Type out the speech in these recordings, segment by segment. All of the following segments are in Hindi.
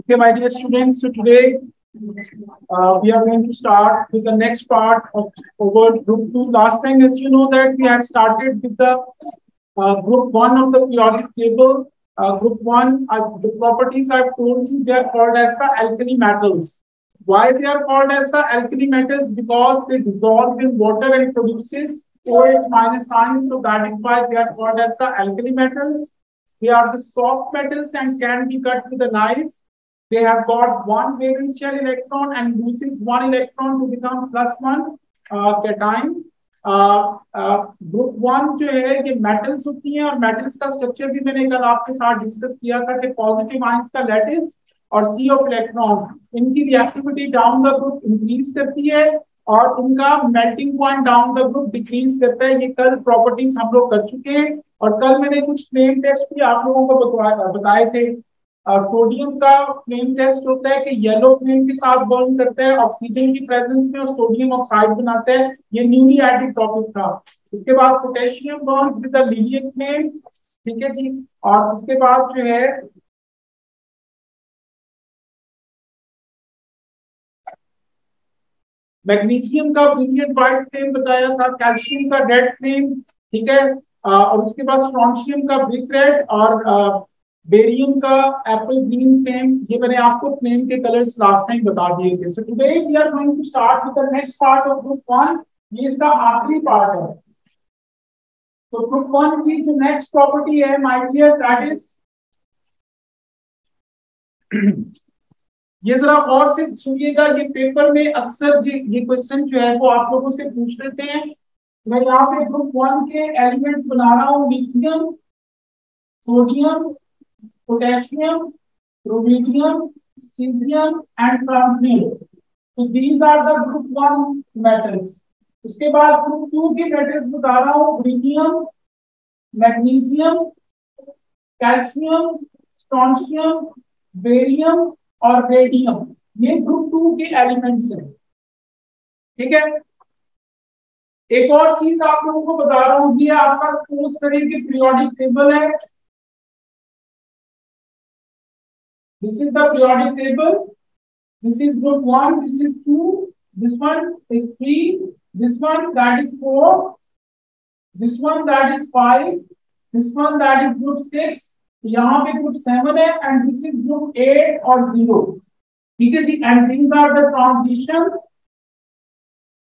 Okay, my dear students, so today we are going to start with the next part of over group 2. Last time, as you know, that we had started with the group 1 of the periodic table. Group 1, the properties I've told you, they are called as the alkali metals. Why they are called as the alkali metals? Because they dissolve in water and produces OH minus sign. So that is why they are called as the alkali metals. They are the soft metals and can be cut with a knife. They have got one valence shell electron and loses one electron to become +1 cation. Group 1 जो है ये मेटल्स होती हैं और मेटल्स का स्ट्रक्चर भी मैंने कल आपके साथ डिस्कस किया था कि पॉजिटिव आयंस का लैटिस और सी ऑफ इलेक्ट्रॉन इनकी reactivity down the group increase करती है और इनका melting point down the group decrease करता है। ये कल प्रॉपर्टीज हम लोग कर चुके हैं और कल मैंने कुछ फ्लेम टेस्ट भी आप लोगों को बताए थे। सोडियम का फ्लेम टेस्ट होता है कि येलो फ्लेम के साथ बर्न करता है ऑक्सीजन की प्रेजेंस में और सोडियम ऑक्साइड बनाता है। ये न्यूली एडेड टॉपिक था। उसके बाद potassium burn with the Lillian flame, ठीक है जी। और उसके बाद जो है मैग्नीशियम का ब्रिलियंट व्हाइट फ्लेम बताया था, कैल्शियम का रेड फ्लेम, ठीक है। और उसके बाद स्ट्रोंशियम का ब्रिक रेड और बेरियम का एप्पल ग्रीन फ्लेम। ये मैंने आपको फ्लेम के कलर्स लास्ट टाइम बता दिए थे। So today we are going to start with the next part of group 1। ये इसका आखिरी पार्ट है। तो ग्रुप 1 की जो नेक्स्ट प्रॉपर्टी है माय डियर दैट इज ये जरा और से सुनिएगा। ये पेपर में अक्सर ये क्वेश्चन जो है वो आप लोगों से पूछ लेते हैं। मैं यहाँ पे ग्रुप 1 के एलिमेंट्स बना रहा हूँ, lithium, sodium, potassium, rubidium, cesium and francium. So these are the group 1 metals. उसके बाद ग्रुप 2 के मेटल्स बता रहा हूँ, barium, magnesium, calcium, strontium, barium और रेडियम। ये ग्रुप 2 के एलिमेंट्स हैं, ठीक है। एक और चीज आप लोगों को बता रहा हूँ, ये आपका कोर्स स्टडी की पीरियोडिक टेबल है। This is the periodic table. This is group 1, this is 2, this one is 3, this one that is 4, this one that is 5, this one that is group 6, यहाँ पे group 7 है and this is group 8 और 0, ठीक है जी। And these are the transition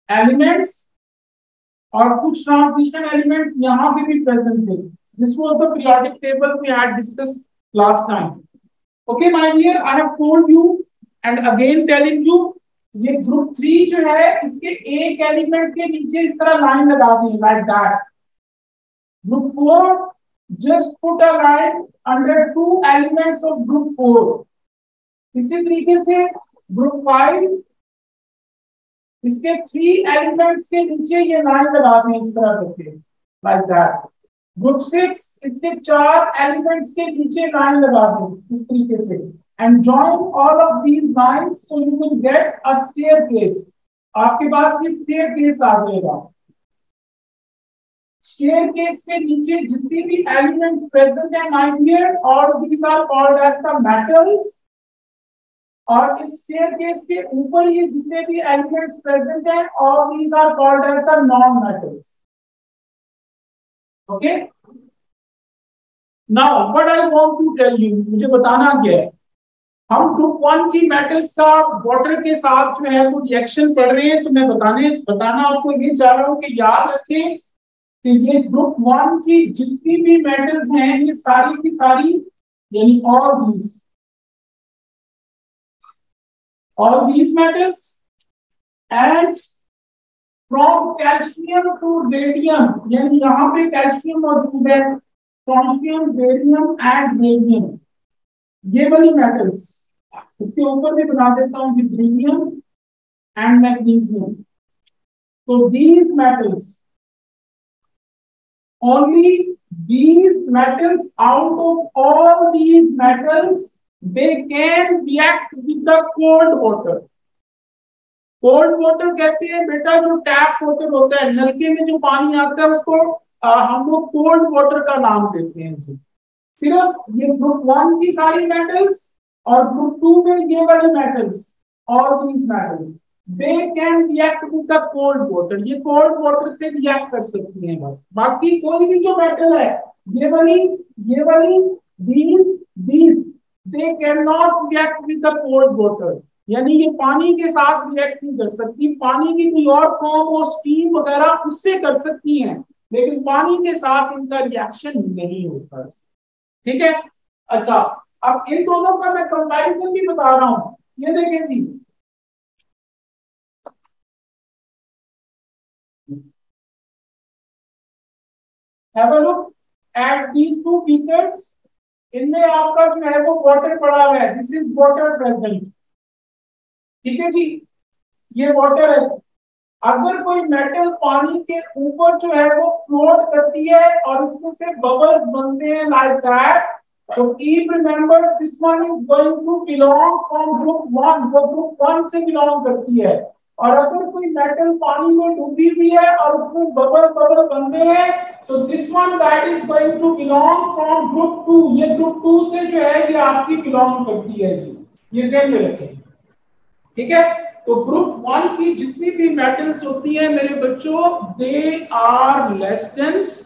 elements और कुछ transition elements यहाँ पे भी present थे। This was the periodic table we had discussed last time. Okay, my dear, I have told you and again telling you, ये ग्रुप 3 जो है इसके एक एलिमेंट के नीचे इस तरह लाइन लगा दी like that. Group 4 just put a line under 2 elements of group 4. इसी तरीके से ग्रुप 5 इसके 3 एलिमेंट्स के नीचे ये लाइन लगा दी इस तरह करके like that. ग्रुप 6 इसके 4 एलिमेंट्स के नीचे लाइन लगा दें इस तरीके से and join all of these lines so you will get a staircase. आपके पास ये स्टेयरकेस आ जाएगा। स्टेयरकेस के नीचे जितनी भी एलिमेंट्स प्रेजेंट है my dear, all these are called as the metals. और इस स्टेयरकेस के ऊपर ये जितने भी एलिमेंट्स प्रेजेंट हैं all these are called as the non metals. Okay, now what I want to tell you, मुझे बताना क्या है। हम ग्रुप 1 की मेटल्स का वाटर के साथ जो है वो रिएक्शन पढ़ रहे हैं। तो मैं बताना आपको ये चाह रहा हूँ कि याद रखें कि ये ग्रुप 1 की जितनी भी मेटल्स हैं ये सारी की सारी यानी all these metals and from calcium to radium, यानी यहाँ पे कैल्शियम मौजूद है, स्ट्रोंशियम, बेरियम एंड रेडियम, ये वाली मेटल्स। इसके ऊपर भी बना देता हूँ बेरियम एंड मैग्नीशियम। तो these metals, only these metals out of all these metals, they can react with the cold water. Cold water कहते हैं बेटा जो टैप वाटर होता है, नलके में जो पानी आता है उसको हम लोग कोल्ड वाटर का नाम देते हैं। सिर्फ ये ग्रुप 1 की सारी मेटल्स और ग्रुप 2 में ये वाले metals, all these metals they can react with the cold water, ये कोल्ड वाटर से रिएक्ट कर सकती हैं बस। बाकी कोई भी जो मेटल है, ये वाली these they can not react with the cold water, यानी ये पानी के साथ रिएक्ट नहीं कर सकती। पानी की कोई और फॉर्म हो, स्टीम वगैरह, उससे कर सकती हैं, लेकिन पानी के साथ इनका रिएक्शन नहीं होता। ठीक है। अच्छा, अब इन दोनों का मैं कंपैरिजन भी बता रहा हूं। ये देखें जी, have a look at these two beakers. इनमें आपका जो है वो वाटर पड़ा हुआ है, दिस इज वाटर प्रेजेंट। ठीक है जी, ये वाटर है। अगर कोई मेटल पानी के ऊपर जो है वो फ्लोट करती है और इसमें से बबल्स बनते हैं लाइक दैट, तो keep remember this one is going to belong from group 1, वो ग्रुप 1 से बिलोंग करती है। और अगर कोई मेटल पानी में डूबी हुई है और उसमें बबल बबल बनते हैं, so this one that is going to belong from group 2, ये ग्रुप 2 से जो है ये आपकी बिलोंग करती है जी, ये ध्यान में रखें। ठीक है। तो ग्रुप 1 की जितनी भी मेटल्स होती हैं मेरे बच्चों, they are less dense.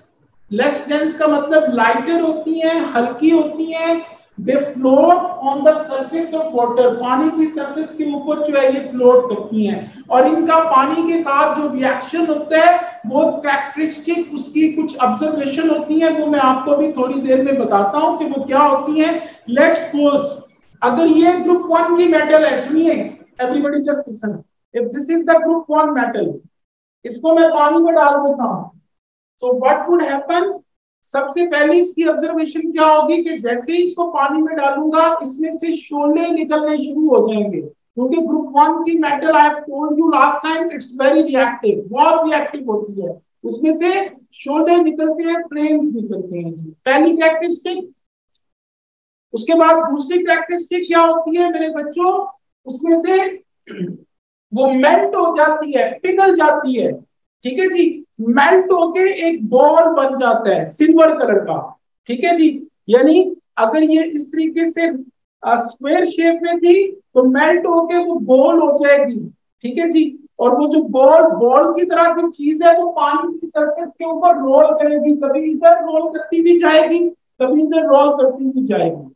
Less dense का मतलब लाइटर होती हैं, हल्की होती हैं। They float on the surface of water, पानी की सरफेस के ऊपर जो है ये फ्लोट करती हैं। और इनका पानी के साथ जो रिएक्शन होता है वो कैरेक्टरिस्टिक, उसकी कुछ ऑब्जर्वेशन होती हैं, वो मैं आपको भी थोड़ी देर में बताता हूं कि वो क्या होती हैं। लेट्स सपोज अगर ये ग्रुप 1 की मेटल है, सुनिए everybody just listen, if this is the group 1 metal, इसको मैं पानी में डाल देता हूं, तो what would happen, सबसे पहले इसकी ऑब्जर्वेशन क्या होगी कि जैसे ही इसको पानी में डालूंगा इसमें से शोले निकलने शुरू हो जाएंगे, क्योंकि ग्रुप 1 की metal I have told you last time it's very reactive, बहुत रिएक्टिव होती है, उसमें से शोले निकलते हैं, फ्लेम्स निकलते हैं जी, पहली कैरेक्टरिस्टिक। उसके बाद दूसरी कैरेक्टरिस्टिक क्या होती है मेरे बच्चों, उसमें से वो मेल्ट हो जाती है, पिघल जाती है। ठीक है जी, मेल्ट होके एक बॉल बन जाता है सिल्वर कलर का। ठीक है जी, यानी अगर ये इस तरीके से स्क्वायर शेप में थी तो मेल्ट होके वो बॉल हो जाएगी। ठीक है जी, और वो जो बॉल बॉल की तरह जो चीज है वो पानी की सरफेस के ऊपर रोल करेगी, कभी इधर रोल करती भी जाएगी, कभी इधर रोल करती भी जाएगी।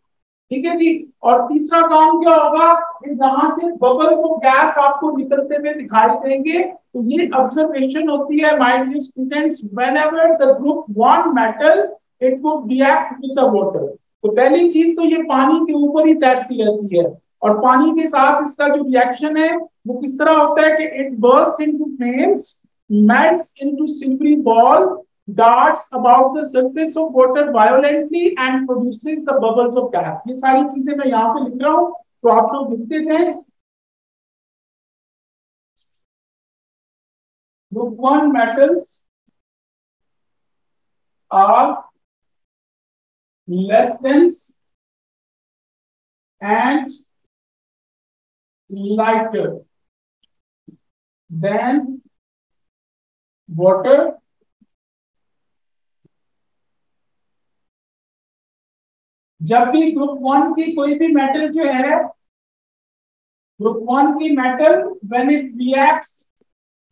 ठीक है जी, और तीसरा काम क्या होगा कि जहां से बबल्स ऑफ गैस आपको निकलते हुए दिखाई देंगे, तो ये ऑब्जर्वेशन होती है my dear students, whenever the group 1 metal it would react with the water. तो पहली चीज तो ये पानी के ऊपर ही तैरती रहती है, और पानी के साथ इसका जो रिएक्शन है वो किस तरह होता है कि it burst into flames, melts into silvery ball, darts about the surface of water violently and produces the bubbles of gas। ये सारी चीजें मैं यहाँ पे लिख रहा हूँ, तो आप लोग लिखते थे। Group 1 metals are less dense and lighter than water जब भी ग्रुप 1 की कोई भी मेटल जो है, ग्रुप 1 की metal when it reacts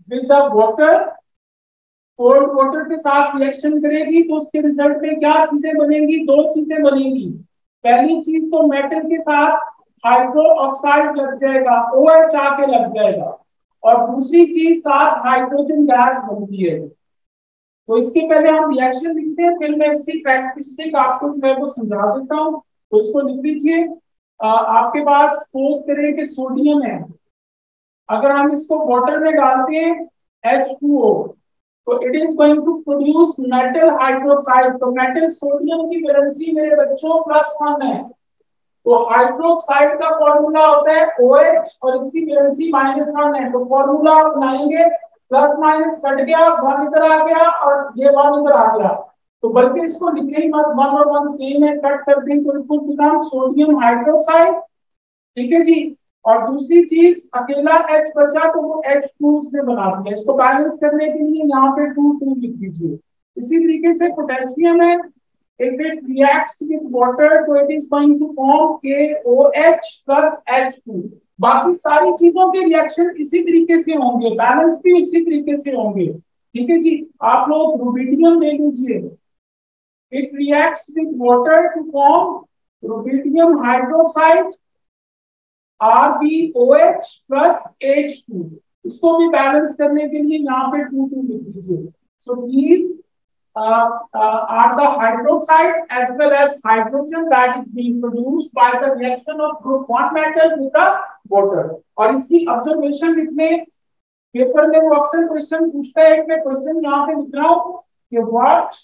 with the water, cold water के साथ रिएक्शन करेगी तो उसके रिजल्ट में क्या चीजें बनेंगी, दो चीजें बनेंगी। पहली चीज तो मेटल के साथ हाइड्रो ऑक्साइड लग जाएगा, OH आके लग जाएगा, और दूसरी चीज साथ हाइड्रोजन गैस बनती है। तो इसके पहले हम रिएक्शन लिखते हैं, फिर मैं इसकी कैरेक्टरिस्टिक आपको जो है वो समझा देता हूँ। तो इसको लिख लीजिए। आपके पास सपोज करें कि सोडियम है, अगर हम इसको वाटर में डालते हैं H2O, तो it is going to produce metal hydroxide. तो मेटल सोडियम की वैलेंसी मेरे बच्चों +1 है, तो हाइड्रोक्साइड का फॉर्मूला होता है OH और इसकी वैलेंसी -1 है। तो फॉर्मूला बनाएंगे, प्लस माइनस कट गया, 1 इधर आ गया और ये 1 इधर आ गया, तो बल्कि इसको लिखे ही मत, 1 और 1 सेम है, कट कर दें तो it will become sodium hydroxide. ठीक है जी, और दूसरी चीज अकेला H बचा तो वो H2 ने बना दिया, इसको बैलेंस करने के लिए यहाँ पे 2 2 लिख दीजिए। इसी तरीके से पोटेशियम है, if it reacts with water तो it is going to form KOH plus H2। बाकी सारी चीजों के रिएक्शन इसी तरीके से होंगे, बैलेंस भी उसी तरीके से होंगे। ठीक है जी, आप लोग रुबिडियम ले लीजिए, it reacts with water to form rubidium hydroxide RbOH plus H2। इसको भी बैलेंस करने के लिए यहाँ पे 2 लिख दीजिए। So these are the hydroxide as well as hydrogen that is being produced by the reaction of group 1 metal with the water। और इसकी ऑब्जर्वेशन लिखने पेपर में वो अक्सर क्वेश्चन पूछता है, मैं क्वेश्चन यहाँ पे लिख रहा हूँ कि what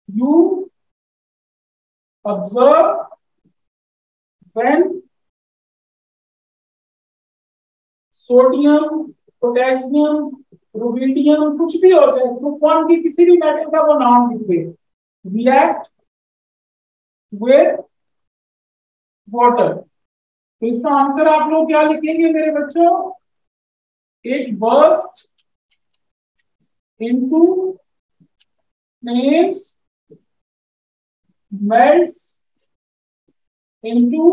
you observe when sodium, potassium, rubidium कुछ भी हो जाए, ग्रुप 1 की किसी भी मेटल का वो नाम लिख दे, रिएक्ट विद वाटर। तो इसका आंसर आप लोग क्या लिखेंगे मेरे बच्चों? It burst into flames, melts into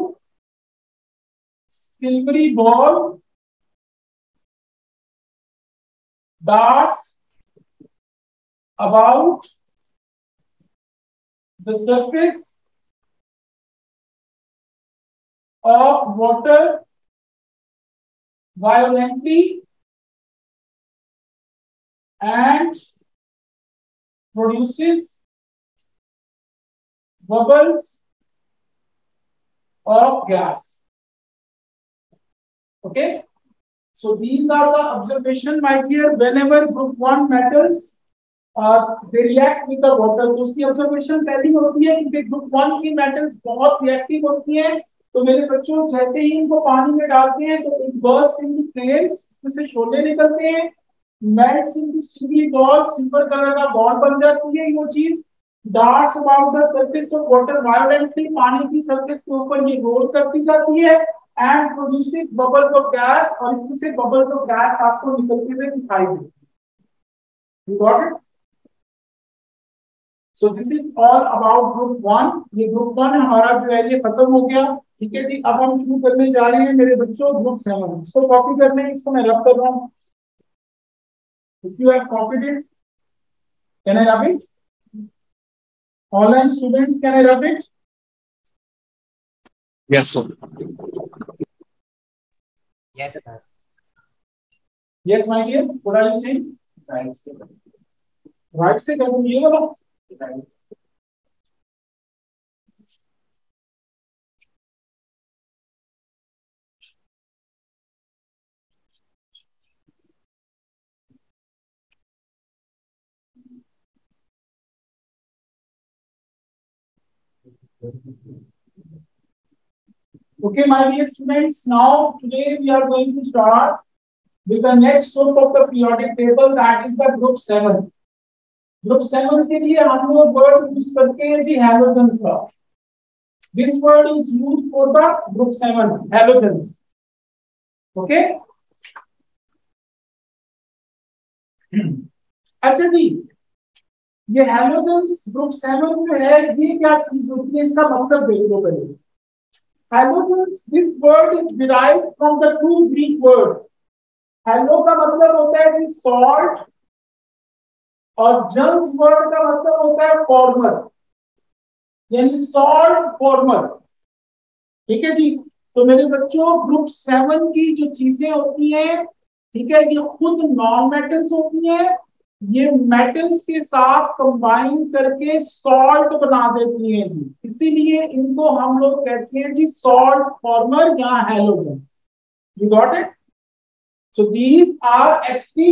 silvery ball, darts about the surface of water violently and produces bubbles of gas। Okay, so these are the observation my dear, whenever group 1 metals they react with the water। तो उसकी ऑब्जर्वेशन पहली होती है कि ग्रुप 1 की मेटल्स बहुत रिएक्टिव होती हैं। तो मेरे बच्चों जैसे ही इनको पानी में डालते हैं तो इट बर्स्ट इनटू फ्लेम्स, इससे शोले निकलते हैं, melts into silvery ball, silver colour का बॉल बन जाती है वो चीज, darts about the surface of water violently, पानी की सरफेस के ऊपर ये रोल करती जाती है, and producing bubbles of gas, और इसमें से बबल्स ऑफ गैस आपको निकलते हुए दिखाई देती है। You got it? So this is all about group 1। ये ग्रुप 1 हमारा जो है ये खत्म हो गया। ठीक है जी, अब हम शुरू करने जा रहे हैं मेरे बच्चों ग्रुप 7। इसको कॉपी करने हैं, इसको मैं रब कर रहा हूँ। If you have copied it, can I rub it? Online students, can I rub it? Yes, sir. Yes, sir. Yes, my dear. What are you saying? Right, sir. Right से करूँ ये वाला? Right. Okay, my dear students, now today we are going to start with the next group of the periodic table, that is the group 7। Group 7 के लिए हम लोग वर्ड यूज करते हैं जी हैलोजेंस का। This word is used for the group 7 halogens। Okay? अच्छा जी, ये हैलोजेंस ग्रुप 7 जो है ये क्या चीज होती है, इसका मतलब देख लो पहले। Halogens, this word is derived from the two Greek words। Hello का मतलब होता है कि सॉल्ट, और जंस वर्ड का मतलब होता है फॉर्मर, यानी सॉल्ट फॉर्मर। ठीक है जी, तो मेरे बच्चों ग्रुप 7 की जो चीजें होती हैं, ठीक है, ये खुद नॉन मेटल्स होती हैं, ये मेटल्स के साथ कंबाइन करके सॉल्ट बना देती हैं जी, इसीलिए इनको हम लोग कहते हैं जी सॉल्ट फॉर्मर या halogens. You got it? So these are actually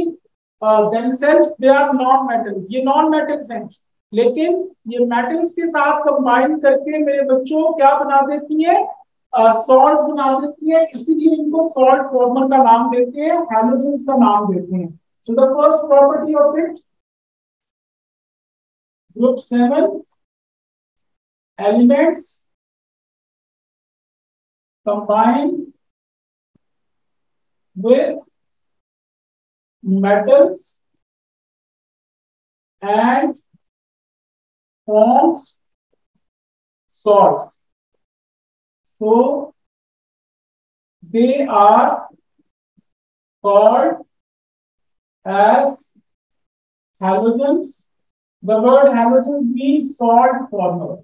themselves they are non-metals। ये non-metals हैं, लेकिन ये metals के साथ combine करके मेरे बच्चों क्या बना देती है, salt बना देती है, इसीलिए इनको salt former का नाम देते हैं, halogens का नाम देते हैं। So the first property of it, group 7 elements combine with metals and forms salts. So they are called as halogens. The word halogen means salt former.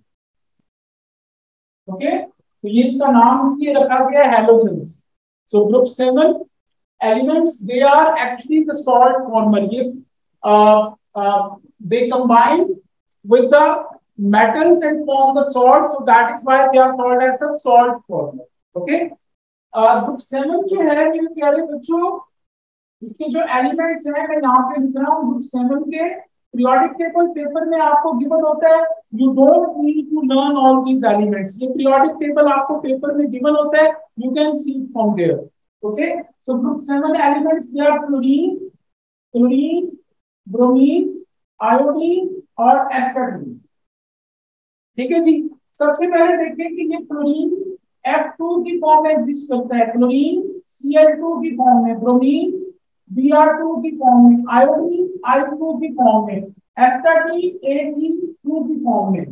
Okay, तो ये इसका नाम इसलिए रखा गया है halogens. So group 7 elements, they are actually the salt former. They combine with the metals and form the salt, so that is why they are called as the salt former. Okay. Group 7 जो है मेरे प्यारे बच्चों, इसके जो एलिमेंट्स हैं मैं यहाँ पे लिख रहा हूँ. ग्रुप 7 के पीरियोडिक टेबल पेपर में आपको गिवन होता है. You don't need to learn all these elements. ये पीरियोडिक टेबल आपको पेपर में गिवन होता है, you can see from there. Okay, so group 7 elements they are chlorine, chlorine, bromine, iodine और एस्टाडीन. ठीक है जी. सबसे पहले देखते कि ये क्लोरीन F2 की फॉर्म में एग्जिस्ट करता है, क्लोरीन Cl2 की फॉर्म में, ब्रोमीन Br2 की फॉर्म में, आयोडीन I2 की फॉर्म में, एस्टाडीन Ag2 की फॉर्म में.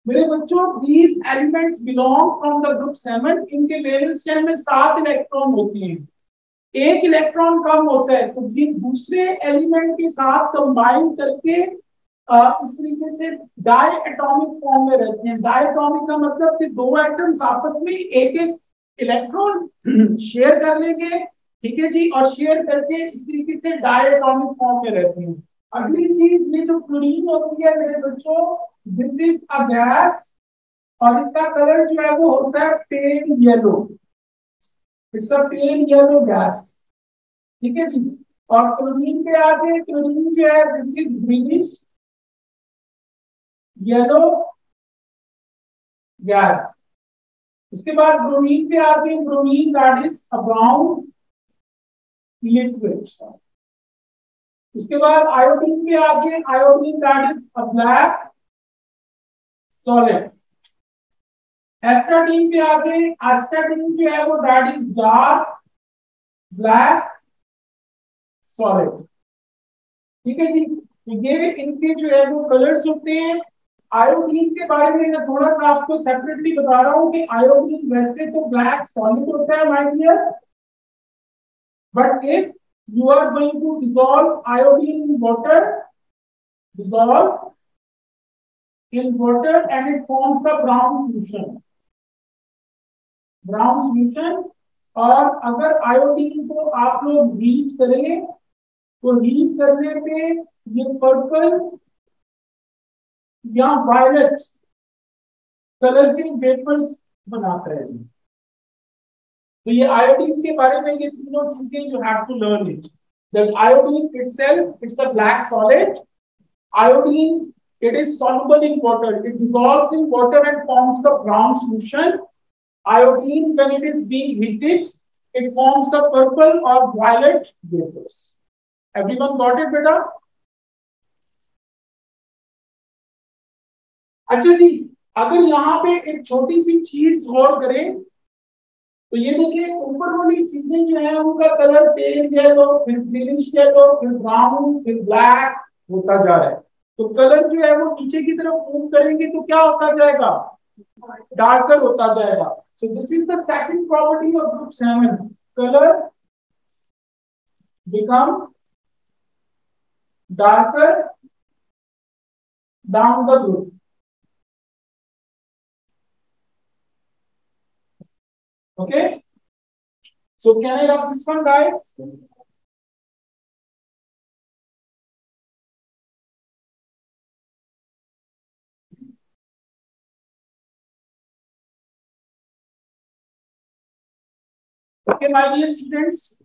मेरे बच्चों, these elements belong from the group 7. इनके वैलेंस शेल में 7 इलेक्ट्रॉन होती हैं, एक इलेक्ट्रॉन कम होता है, तो ये दूसरे एलिमेंट के साथ कंबाइन करके इस तरीके से डाई एटॉमिक फॉर्म में रहते हैं. डाई एटॉमिक का मतलब कि दो एटम्स आपस में एक एक इलेक्ट्रॉन शेयर कर लेंगे. ठीक है जी, और शेयर करके इस तरीके से डाई एटॉमिक फॉर्म में रहते हैं. अगली चीज, ये जो क्लोरीन होती है मेरे बच्चों, दिस इज अ गैस और इसका कलर जो है वो होता है pale yellow. It's a pale yellow gas. ठीक है जी. और क्लोरीन पे आ जाए, क्लोरीन जो है this is greenish yellow gas. उसके बाद ब्रोमीन पे आ जाए, bromine that is a brown liquid. उसके बाद आयोडीन पे आ जाए, iodine that is a black solid. Astatine पे आ जाए, एस्टाडीन जो है वो that is dark black solid. ठीक है जी. तो ये इनके जो है वो कलर्स होते हैं. आयोडीन के बारे में मैं थोड़ा सा आपको सेपरेटली बता रहा हूं कि आयोडीन वैसे तो ब्लैक सॉलिड होता है my dear, but if you are going to dissolve iodine in water, dissolve in water and it forms the brown solution. Brown solution. और अगर आयोडीन को आप लोग हीट करें तो हीट करने पे ये पर्पल या वायलेट कलर के वेपर्स बनाता है. तो ये आयोडीन के बारे में ये तीनों चीजें you have to learn it. That iodine itself it's a black solid. Iodine, it is soluble in water, it dissolves in water and forms the brown solution. Iodine, when it is being heated, it forms the purple or violet vapors. Everyone got it beta? अच्छा जी, अगर यहाँ पे एक छोटी सी चीज गौर करें तो ये देखिए, ऊपर वाली चीजें जो है उनका कलर पेल येलो, फिर ग्रीनिश येलो, फिर ब्राउन, फिर ब्लैक होता जा रहा है. तो कलर जो है वो नीचे की तरफ मूव करेंगे तो क्या होता जाएगा? डार्कर होता जाएगा. सो this is the second property of group 7. Colour become darker down the group. Okay, so can I rub this one, guys? Okay, my dear students,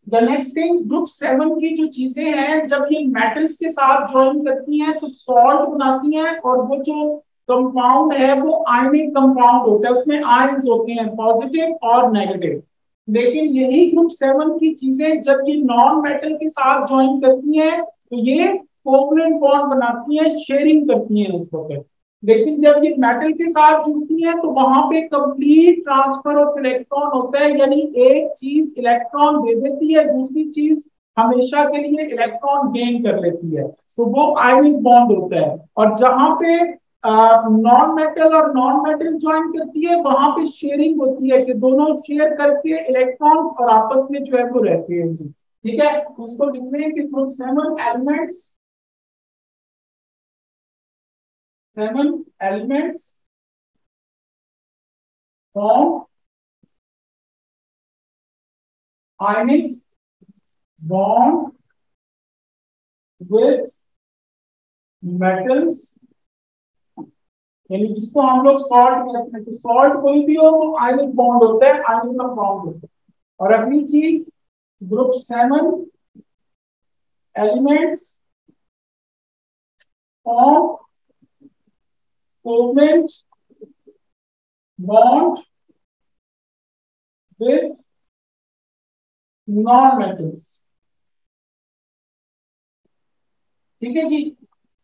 the next thing, group 7 की जो चीजें हैं, जब ये मेटल्स के साथ ज्वाइन करती हैं तो सॉल्ट बनाती हैं, और वो जो कंपाउंड है वो आयनिक कंपाउंड होता है, उसमें आयन्स होते हैं पॉजिटिव और नेगेटिव. लेकिन यही ग्रुप 7 की चीजें जब ये नॉन मेटल के साथ ज्वाइन करती हैं तो ये कोवलेंट बॉन्ड बनाती हैं, शेयरिंग करती हैं उसको पे. लेकिन जब ये मेटल के साथ जुड़ती है तो वहां पे कंप्लीट ट्रांसफर ऑफ इलेक्ट्रॉन होता है, यानी एक चीज इलेक्ट्रॉन दे देती है, दूसरी चीज हमेशा के लिए इलेक्ट्रॉन गेन कर लेती है. तो वो आयनिक बॉन्ड होता है. और जहां पे नॉन मेटल और नॉन मेटल ज्वाइन करती है, वहां पे शेयरिंग होती है कि दोनों शेयर करके इलेक्ट्रॉन्स और आपस में जो है वो रहते हैं जी। ठीक है, उसको लिखते हैं कि group 7 elements form ionic bond with metals, यानी जिसको हम लोग सॉल्ट कहते हैं। तो सॉल्ट कोई भी हो तो आयनिक बॉन्ड होता है, आयनिक का बॉन्ड होता है। और अगली चीज, group 7 elements form covalent bond with non metals. ठीक है जी।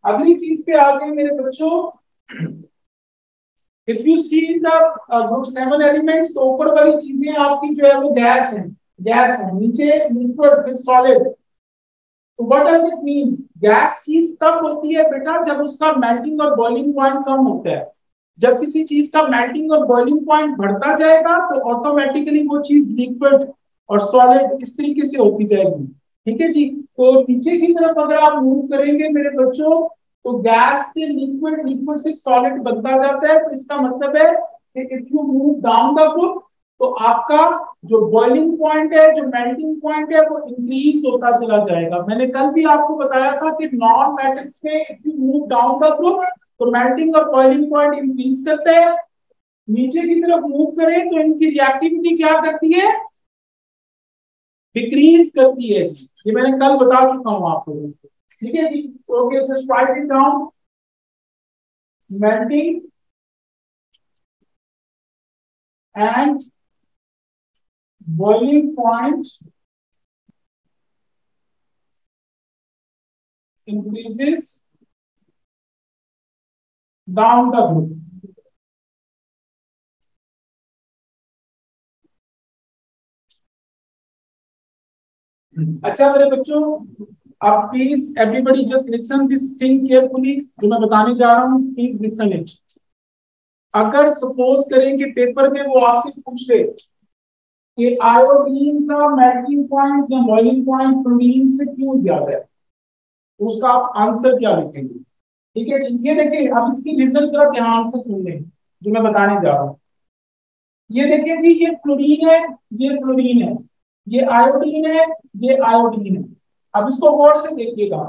अगली चीज पे आ गए मेरे बच्चों, if you see the group 7 elements, तो ऊपर वाली चीजें आपकी जो है वो गैस है, नीचे लिक्विड फिर सॉलिड। तो what does it mean? Gas चीज तब होती है बेटा जब उसका मेल्टिंग और बॉइलिंग पॉइंट कम होता है। जब किसी चीज का मेल्टिंग और बॉइलिंग पॉइंट बढ़ता जाएगा तो ऑटोमेटिकली वो चीज लिक्विड और सॉलिड इस तरीके से होती जाएगी। ठीक है जी। तो नीचे की तरफ अगर आप मूव करेंगे मेरे बच्चों, तो गैस से लिक्विड, लिक्विड से सॉलिड बनता जाता है। तो इसका मतलब है कि if you move down the group, तो आपका जो बॉइलिंग पॉइंट है, जो मेल्टिंग पॉइंट है, वो इंक्रीज होता चला जाएगा। मैंने कल भी आपको बताया था कि नॉन मेटल्स में if you move down the group तो मेल्टिंग और बॉइलिंग पॉइंट इंक्रीज करते हैं। नीचे की तरफ मूव करें तो इनकी रिएक्टिविटी क्या करती है? डिक्रीज करती है। ये मैंने कल बता चुका हूं आपको। ठीक है जी। Okay, just write it down. Melting and boiling point increases down the group. अच्छा मेरे बच्चों, अब please everybody just listen this thing carefully. जो मैं बताने जा रहा हूं प्लीज लिसन इट। अगर सपोज करें कि पेपर में वो आपसे पूछ ले कि आयोडीन का मेल्टिंग पॉइंट या बॉइलिंग पॉइंट क्लोरीन से क्यों ज्यादा है, तो उसका आप आंसर क्या लिखेंगे? ठीक है, ये देखिए, अब इसकी रीजन जरा ध्यान से सुन लें जो मैं बताने जा रहा हूँ। ये देखिए जी, ये क्लोरीन है, ये क्लोरीन है, ये आयोडीन है, ये आयोडीन है। अब इसको गौर से देखिएगा।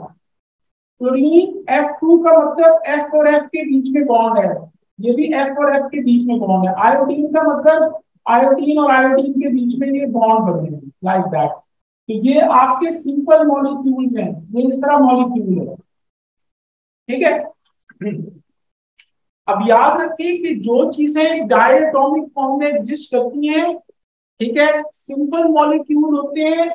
क्लोरीन F2 का मतलब F और F के बीच में बॉन्ड है, ये भी F और F के बीच में बॉन्ड है। आयोडीन का मतलब आयोडीन और आयोडीन के बीच में ये बॉन्ड बने हैं, लाइक दैट। तो ये आपके सिंपल मॉलिक्यूल्स हैं, ये इस तरह मॉलिक्यूल है। ठीक है। अब याद रखिए कि जो चीजें डायटोमिक फॉर्म में एग्जिस्ट करती हैं, ठीक है, सिंपल मॉलिक्यूल होते हैं,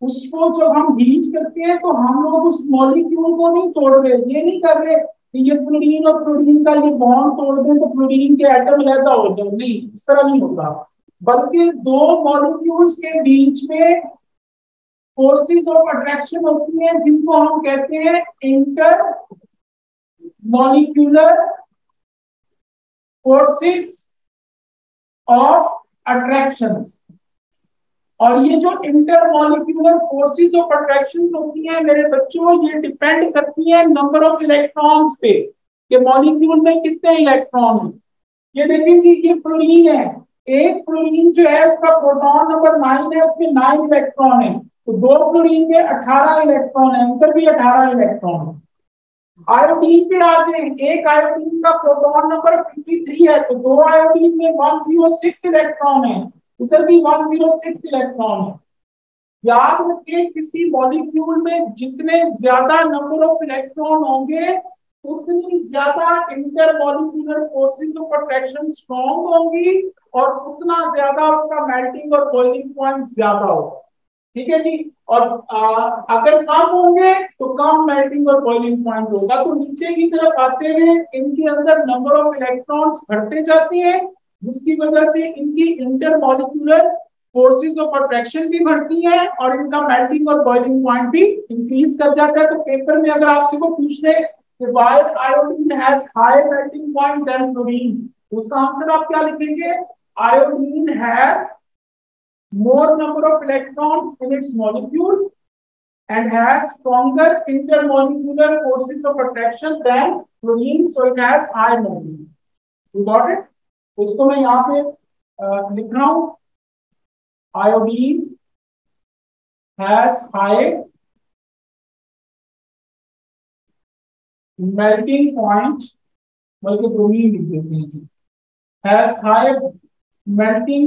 उसको जब हम हीट करते हैं तो हम लोग उस मॉलिक्यूल को नहीं तोड़ रहे, ये नहीं कर रहे कि ये फ्लोरीन और क्लोरीन का ये बॉन्ड तोड़ दें तो फ्लोरीन के एटम ज्यादा हो जाए, नहीं, इस तरह नहीं होता। बल्कि दो मॉलिक्यूल्स के बीच में फोर्सेस ऑफ अट्रैक्शन होती है, जिनको हम कहते हैं inter molecular forces of attractions. और ये जो इंटरमॉलिक्यूलर फोर्सेस ऑफ अट्रैक्शन होती हैं मेरे बच्चों, ये डिपेंड करती हैं नंबर ऑफ इलेक्ट्रॉन्स पे, कि मॉलिक्यूल में कितने इलेक्ट्रॉन हैं। ये देखिए जी, ये फ्लोरीन है, एक फ्लोरीन जो है उसका प्रोटॉन नंबर 9 है, उसमें 9 इलेक्ट्रॉन है। तो दो फ्लोरीन में 18 इलेक्ट्रॉन है, उनका भी 18 इलेक्ट्रॉन है। आयोडीन पे आते हैं, एक आयोडीन का प्रोटॉन नंबर 53 है, तो दो आयोडीन में 106 इलेक्ट्रॉन है, उधर भी 106 इलेक्ट्रॉन है। याद रखिए, किसी मॉलिक्यूल में जितने ज्यादा नंबर ऑफ इलेक्ट्रॉन होंगे उतनी ज्यादा intermolecular forces of attraction strong होंगी और उतना ज्यादा उसका मेल्टिंग और बॉइलिंग पॉइंट ज्यादा होगा। ठीक है जी। और अगर कम होंगे तो कम मेल्टिंग और बॉइलिंग पॉइंट होगा। तो नीचे की तरफ आते हुए इनके अंदर नंबर ऑफ इलेक्ट्रॉन्स बढ़ते जाते हैं, जिसकी वजह से इनकी इंटरमॉलिक्यूलर फोर्सेस ऑफ अट्रैक्शन भी बढ़ती है और इनका मेल्टिंग और बॉइलिंग पॉइंट भी इंक्रीज कर जाता है। तो पेपर में अगर आपसे को पूछ ले why iodine has higher melting point than chlorine? उसका आंसर आप क्या लिखेंगे? Iodine has more number of electrons in its molecule and has stronger intermolecular forces of attraction than chlorine, so it has high melting. You got it? इसको मैं यहाँ पे लिख रहा हूँ. Iodine has high melting point, बल्कि ब्रोमीन लिख देते हैं जी. Has high melting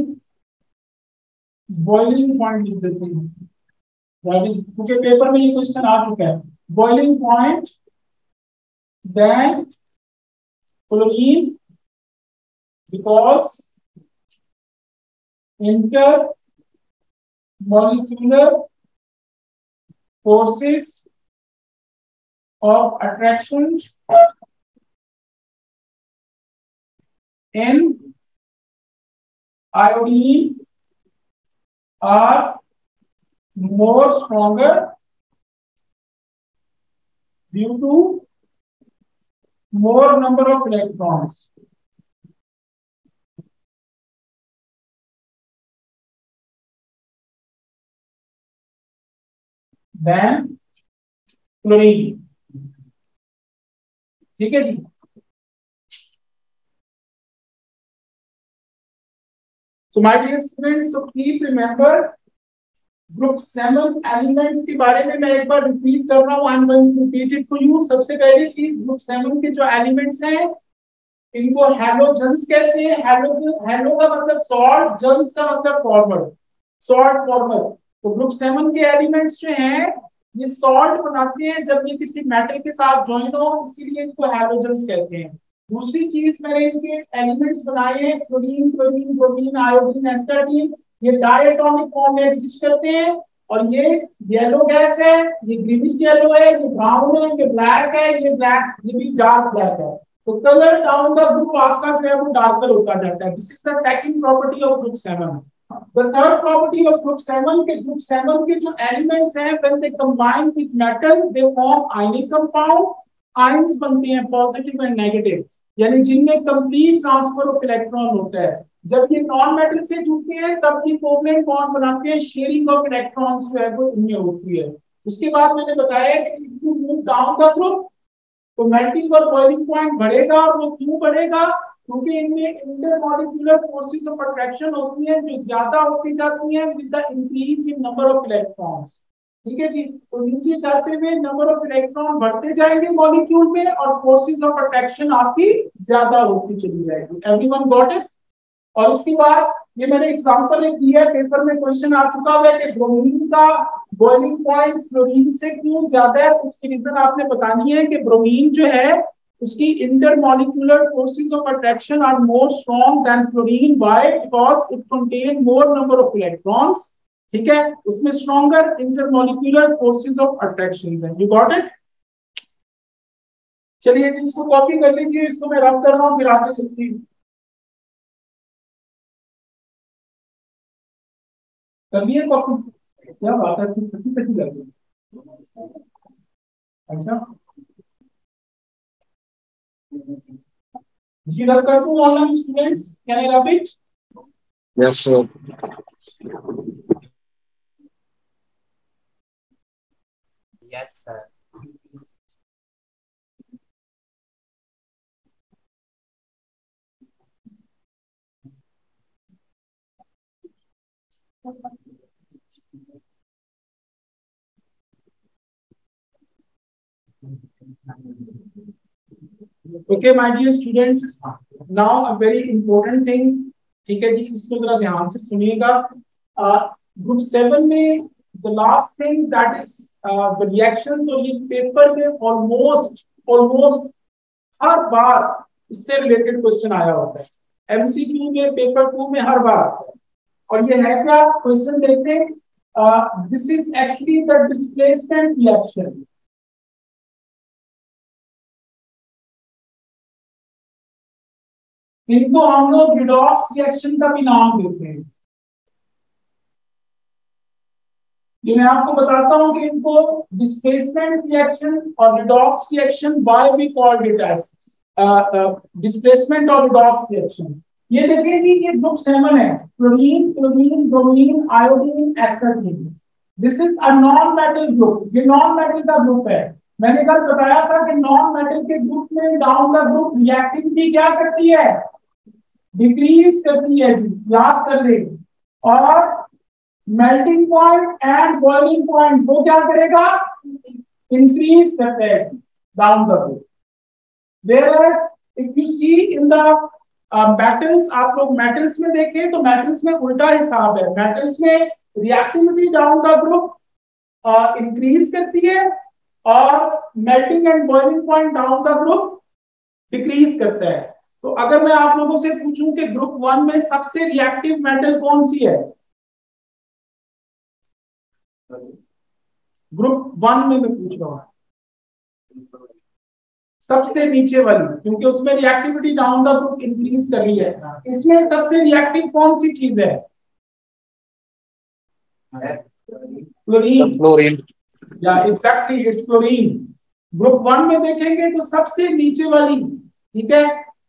boiling point लिख देते हैं. That is, क्योंकि पेपर में ये क्वेश्चन आ चुका है. Boiling point than chlorine because intermolecular forces of attractions in iodine are more stronger due to more number of electrons. Than chlorine. ठीक है जी. So my dear students, so keep remember group 7 elements के बारे में मैं एक बार रिपीट कर रहा हूँ. I am going to repeat it for you. सबसे पहली चीज, ग्रुप 7 के जो एलिमेंट्स हैं इनको हैलोजन्स कहते हैं. हैलोजन, हैलो का मतलब सॉल्ट, जन्स का मतलब फॉर्मर, सॉल्ट फॉर्मर. तो ग्रुप 7 के एलिमेंट्स जो हैं ये सॉल्ट बनाते हैं जब ये किसी मेटल के साथ ज्वाइन हो, इसीलिए इनको हैलोजन्स कहते हैं. दूसरी चीज, मैंने इनके एलिमेंट्स बनाए हैं क्लोरीन, क्लोरीन, ब्रोमीन, आयोडीन, एस्टाडीन. ये डायटोमिक फॉर्म में एग्जिस्ट करते हैं और ये येलो गैस है, ये ग्रीनिश येलो है, ये ब्राउन है, ये ब्लैक है, ये ब्लैक, ये भी डार्क ब्लैक है. तो कलर डाउन द ग्रुप आपका जो है वो डार्कर होता जाता है. This is the second property of group 7. The third property of group 7 के group 7 के जो elements हैं when they combine with metal they form ionic compound. Ions बनते हैं positive and negative, यानी जिनमें complete transfer of electron होता है. जब ये नॉन मेटल से जुड़ते हैं तब ये कोवलेंट बॉन्ड बनाते हैं, शेयरिंग ऑफ इलेक्ट्रॉन्स जो है वो इनमें होती है. उसके बाद मैंने बताया कि if you move down the group तो मेल्टिंग और बॉइलिंग पॉइंट बढ़ेगा. और वो क्यों बढ़ेगा? क्योंकि इनमें इंटरमॉलिक्यूलर फोर्सेस ऑफ अट्रैक्शन होती हैं जो ज्यादा होती जाती हैं with the increase in number of electrons. ठीक है जी. तो नीचे जाते हुए नंबर ऑफ इलेक्ट्रॉन बढ़ते जाएंगे मॉलिक्यूल में और फोर्सेस ऑफ अट्रैक्शन आपकी ज्यादा होती चली जाएगी. Everyone got it? और उसके बाद ये मैंने एग्जांपल एक दिया है, पेपर में क्वेश्चन आ चुका है कि ब्रोमीन का बॉइलिंग पॉइंट फ्लोरीन से क्यों ज्यादा है. उसकी रीजन आपने बतानी है कि ब्रोमीन जो है उसकी intermolecular forces of attraction are more strong than fluorine. Why? Because it contain more number of electrons. ठीक है, उसमें stronger intermolecular forces of attraction है. You got it? चलिए इसको कॉपी कर लीजिए, इसको मैं रब कर रहा हूँ फिर आगे चलती हूँ. कर लिए कॉपी? क्या बात है, कटी कटी लग रही. अच्छा जी, रब कर दूं online students? Can I rub it? Yes, sir. Yes, sir. Okay, my dear students, now a very important thing. ठीक है जी, इसको जरा ध्यान से सुनिएगा. ग्रुप 7 में the last thing that is the reactions, और ये पेपर में ऑलमोस्ट हर बार इससे रिलेटेड क्वेश्चन आया होता है. एमसीक्यू में, पेपर 2 में हर बार आता है. और ये है क्या? क्वेश्चन देखते हैं. This is actually the displacement reaction. इनको हम लोग रिडॉक्स रिएक्शन का भी नाम देते हैं. ये मैं आपको बताता हूं कि इनको डिस्प्लेसमेंट रिएक्शन और redox reaction why we called it as displacement और रिडॉक्स रिएक्शन। ये देखिए जी, ये ग्रुप 7 है, chlorine, chlorine, bromine, iodine, astatine. This is a non metal group, ये नॉन मेटल का ग्रुप है। मैंने कल बताया था कि नॉन मेटल के ग्रुप में डाउन द ग्रुप रिएक्टिविटी क्या करती है, डिक्रीज करती है जी, याद कर ले। और melting point and boiling point वो क्या करेगा, इंक्रीज करते हैं down the group. Whereas if you see in the metals, आप लोग मेटल्स में देखें तो मेटल्स में उल्टा हिसाब है। मेटल्स में reactivity down the group increase करती है और melting and boiling point down the group decrease करता है। तो अगर मैं आप लोगों से पूछूं कि ग्रुप 1 में सबसे रिएक्टिव मेटल कौन सी है, ग्रुप 1 में मैं पूछ रहा हूं सबसे नीचे वाली, क्योंकि उसमें reactivity down the group increase कर रही है। इसमें सबसे रिएक्टिव कौन सी चीज है, क्लोरीन। फ्लोरीन। या एग्जैक्टली इट्स क्लोरीन। ग्रुप 1 में देखेंगे तो सबसे नीचे वाली, ठीक है,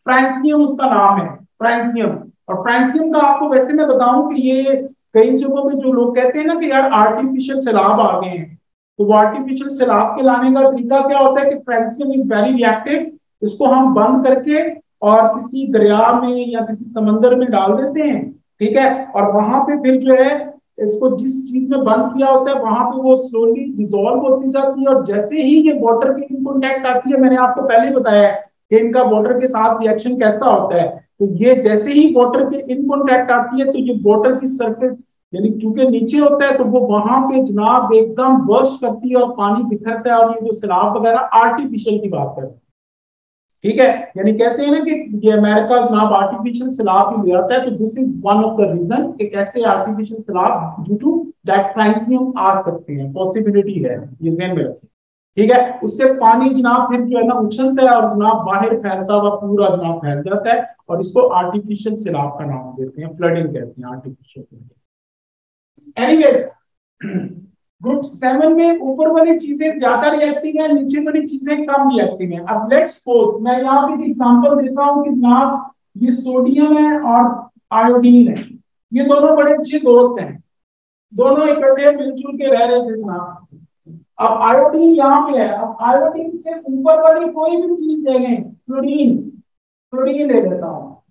फ्रांसियम उसका नाम है, फ्रांसियम। और फ्रांसियम का आपको वैसे मैं बताऊं कि ये कई जगहों पे जो लोग कहते हैं ना कि यार आर्टिफिशियल सैलाब आ गए हैं, तो वो आर्टिफिशियल सैलाब के लाने का तरीका क्या होता है कि फ्रांसियम इज वेरी रिएक्टिव, इसको हम बंद करके और किसी दरिया में या किसी समंदर में डाल देते हैं, ठीक है, और वहां पे फिर जो है इसको जिस चीज में बंद किया होता है वहां पे वो स्लोली डिसॉल्व होती जाती है, और जैसे ही ये वाटर के इन कॉन्टेक्ट आती है, मैंने आपको पहले बताया है कि इनका वाटर के साथ रिएक्शन कैसा होता है, तो ये जैसे ही वाटर के इन कॉन्टेक्ट आती है तो ये वाटर की सरफेस यानी चूंकि नीचे होता है तो वो वहां पे जनाब एकदम बर्स्ट करती है और पानी बिखरता है, और ये जो सैलाब वगैरह आर्टिफिशियल की बात करते हैं, ठीक है, यानी कहते हैं ना कि ये अमेरिका जनाब आर्टिफिशियल सैलाब ही ले आता है, तो this is one of the reason एक ऐसे आर्टिफिशियल सैलाब ड्यू टू दैट फ्रांसियम आ सकते हैं, पॉसिबिलिटी है, ये ध्यान में रखें, ठीक है। उससे पानी जनाब फिर जो है ना उछलता है और जनाब बाहर फैलता हुआ पूरा जनाब फैल जाता है, और इसको आर्टिफिशियल सैलाब का नाम देते हैं, फ्लडिंग कहते हैं, आर्टिफिशियल। एनीवेज, ग्रुप 7 में ऊपर वाली चीजें ज्यादा रिएक्टिव है, नीचे वाली चीजें कम रिएक्टिव है। अब लेट्स सपोज मैं यहाँ पे एक एग्जांपल देता हूँ कि जनाब ये सोडियम है और आयोडीन है, ये दोनों बड़े अच्छे दोस्त हैं, दोनों इकट्ठे मिलजुल के रह रहे थे जनाब। अब आयोडीन यहाँ पे है, अब आयोडीन से ऊपर वाली कोई भी चीज ले लें, फ्लोरीन, फ्लोरीन ले लेता हूँ,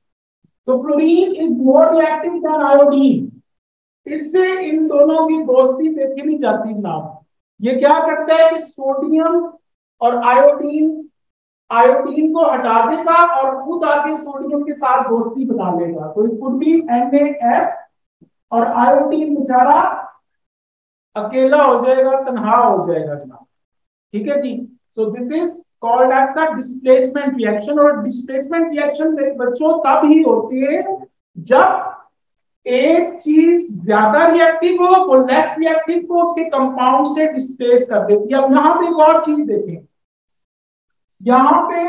तो fluorine is more reactive than iodine. इससे इन दोनों की दोस्ती देखी नहीं जाती जनाब। ये क्या करता है कि सोडियम और आयोडीन, आयोडीन को हटा देगा और खुद आके सोडियम के साथ दोस्ती बना लेगा, तो इट कुड बी NaF, और आयोडीन बेचारा अकेला हो जाएगा, तन्हा हो जाएगा जनाब, ठीक है जी। तो this is called as the displacement reaction. और डिस्प्लेसमेंट रिएक्शन मेरे बच्चों तब ही होती है जब एक चीज ज्यादा रिएक्टिव हो, वो लेस रिएक्टिव को उसके कंपाउंड से डिस्प्लेस कर देती है। अब यहाँ पे एक और चीज देखें, यहाँ पे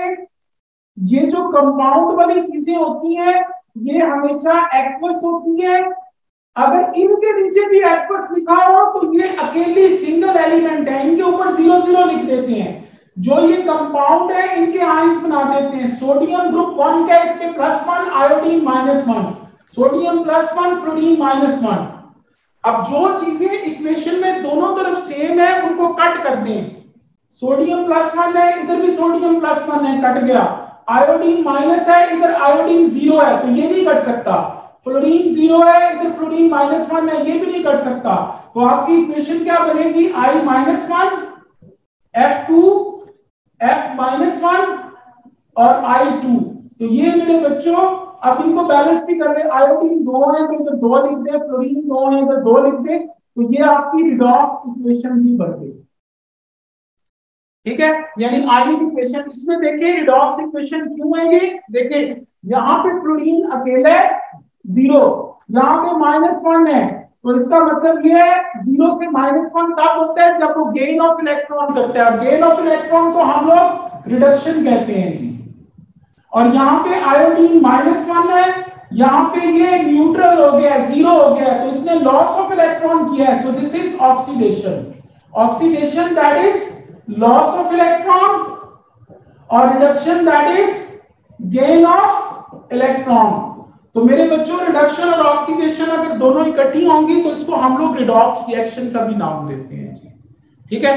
ये जो कंपाउंड वाली चीजें होती हैं ये हमेशा एक्वस होती है। अगर इनके नीचे भी एक्वस लिखा हो तो ये अकेली सिंगल एलिमेंट है, इनके ऊपर 0 0 लिख देते हैं। जो ये कंपाउंड है इनके आयंस बना देते हैं। सोडियम ग्रुप 1 का, इसके +1, आयोडीन -1, सोडियम +1, फ्लोरीन -1। अब जो चीजें इक्वेशन में दोनों तरफ सेम है उनको कट कर दें। सोडियम +1 है, इधर भी सोडियम +1 है, कट गया। आयोडीन माइनस है, इधर आयोडीन 0 है, तो ये नहीं कट सकता। फ्लोरीन 0 है, इधर फ्लोरीन -1 है, ये भी नहीं कट सकता। तो आपकी इक्वेशन क्या बनेगी, I -1 F2 F-1 और I2। तो ये मेरे बच्चों अब इनको बैलेंस भी कर रहे, आयोडीन 2 है तो इधर 2 लिख दे, फ्लोरीन 2 है इधर 2 लिख दे, तो ये आपकी रिडॉक्स इक्वेशन भी बन गई, ठीक है। यानी आयनिक इक्वेशन इसमें देखिए रिडॉक्स इक्वेशन क्यों है ये, देखिए यहाँ पे फ्लोरीन अकेले 0, यहाँ पे -1 है, तो इसका मतलब ये है 0 से -1 तब होता है जब वो गेन ऑफ इलेक्ट्रॉन करता है, और गेन ऑफ इलेक्ट्रॉन को हम लोग रिडक्शन कहते हैं जी। और यहाँ पे आयोडीन -1 है यहाँ पे ये न्यूट्रल हो गया, जीरो हो गया, तो इसने लॉस ऑफ इलेक्ट्रॉन किया है, so this is oxidation. Oxidation that is loss of electron और reduction that is gain of electron. तो मेरे बच्चों रिडक्शन और ऑक्सीडेशन अगर दोनों इकट्ठी होंगी तो इसको हम लोग रिडॉक्स रिएक्शन का भी नाम देते हैं जी। ठीक है,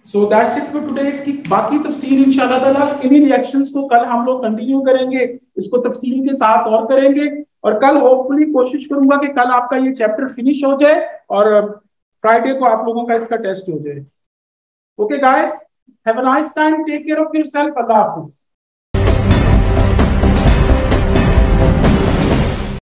so that's it for today. इसकी बाकी तफसील इंशाल्लाह ताला इन्हीं रिएक्शंस को कल हम लोग कंटिन्यू करेंगे, इसको तफसील के साथ और करेंगे, और कल होपफुली कोशिश करूंगा कि कल आपका ये चैप्टर फिनिश हो जाए और फ्राइडे को आप लोगों का इसका टेस्ट हो जाए। Okay guys, have a nice time, take care of yourself, अल्लाह हाफिज।